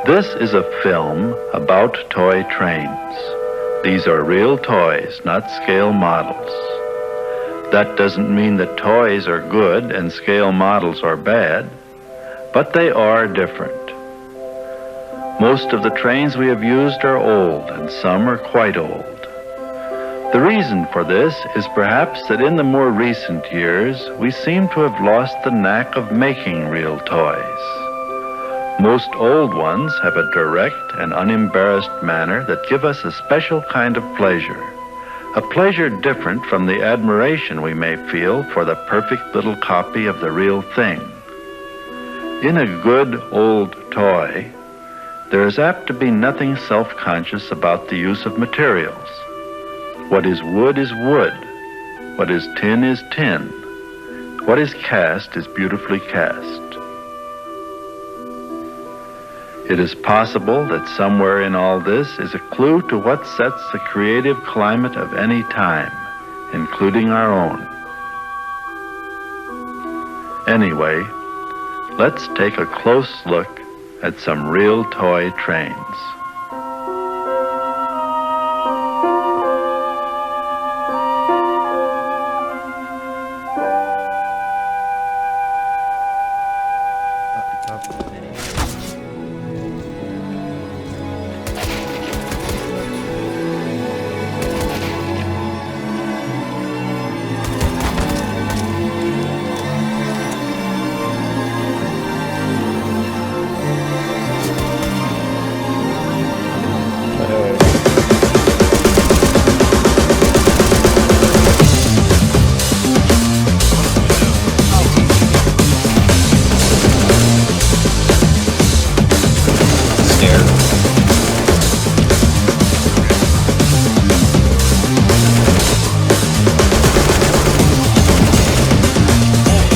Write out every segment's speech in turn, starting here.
This is a film about toy trains. These are real toys, not scale models. That doesn't mean that toys are good and scale models are bad, but they are different. Most of the trains we have used are old, and some are quite old. The reason for this is perhaps that in the more recent years, we seem to have lost the knack of making real toys. Most old ones have a direct and unembarrassed manner that give us a special kind of pleasure, a pleasure different from the admiration we may feel for the perfect little copy of the real thing. In a good old toy, there is apt to be nothing self-conscious about the use of materials. What is wood is wood. What is tin is tin. What is cast is beautifully cast. It is possible that somewhere in all this is a clue to what sets the creative climate of any time, including our own. Anyway, let's take a close look at some real toy trains.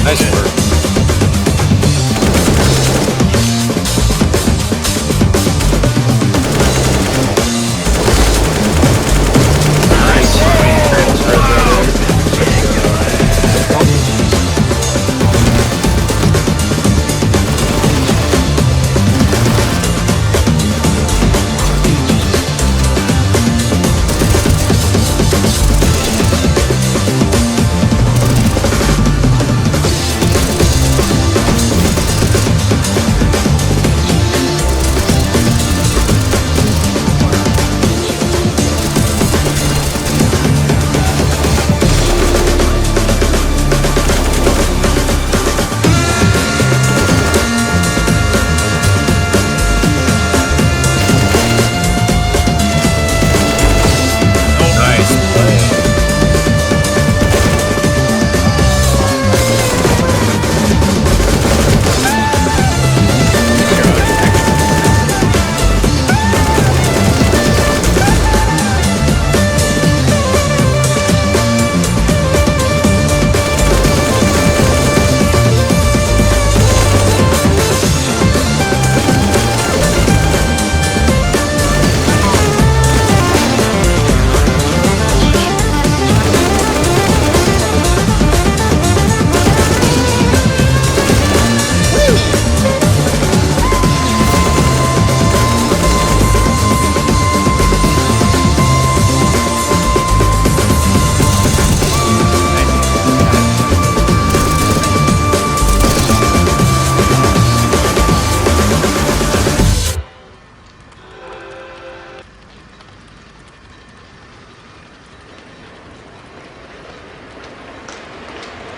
Nice work.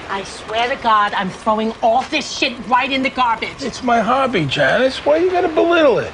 I swear to God, I'm throwing all this shit right in the garbage. It's my hobby, Janice. Why you gotta belittle it?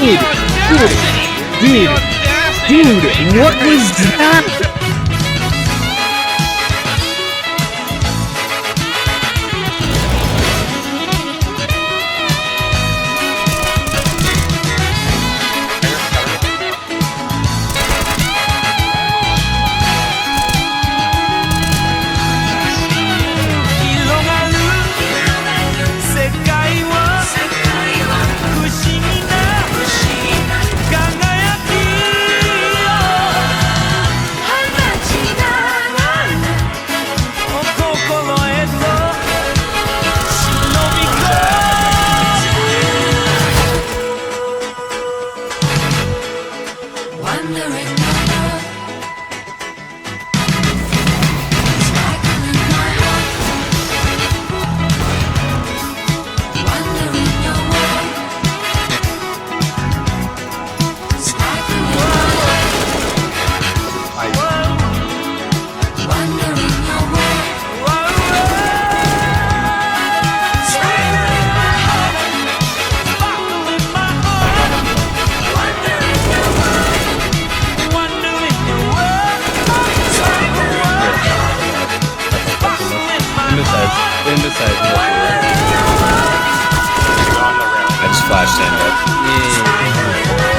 Dude, what was that? I just flashed in.